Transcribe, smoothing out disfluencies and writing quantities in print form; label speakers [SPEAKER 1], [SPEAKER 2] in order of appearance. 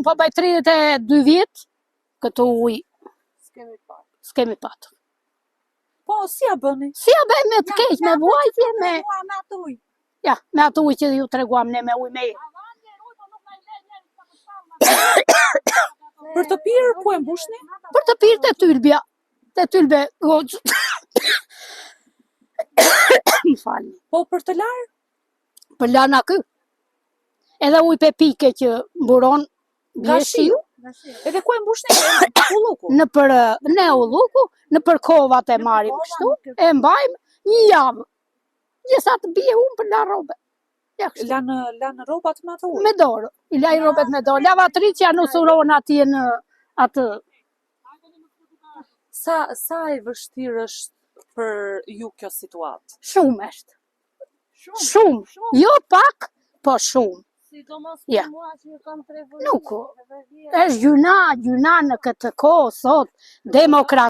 [SPEAKER 1] Po baj 32 vjet, këtu ujë s'kemi patur.
[SPEAKER 2] Po, si ja bëni?
[SPEAKER 1] Si ja bëj me të keq, me vuajtje, me... Ja, me atë ujë që ju treguam ne me ujë me...
[SPEAKER 2] Për të pirë, ku e mbushni?
[SPEAKER 1] Për të pirë të tylbja. Të tylbe goxh. Më falni.
[SPEAKER 2] Po, për të larë?
[SPEAKER 1] Për lana kë. Edhe ujë pe pike që mburon
[SPEAKER 2] Nga shiu. Edhe ku e mbushni? Ulluku.
[SPEAKER 1] Ne ulluku, në për kovat e marim kështu, e mbajmë një javë. Gjesa të bie unë për la robe.
[SPEAKER 2] Lanë robat me atë ujë?
[SPEAKER 1] Me dorë. I laj robet me dorë. Lavatricia në usuron atje në atë.
[SPEAKER 2] Sa e vështirë është për ju kjo situatë?
[SPEAKER 1] Shumë është. Shumë. Jo pak, po shumë. Ja. Nuk. Është gjuna në këtë kohë sot, demokrat.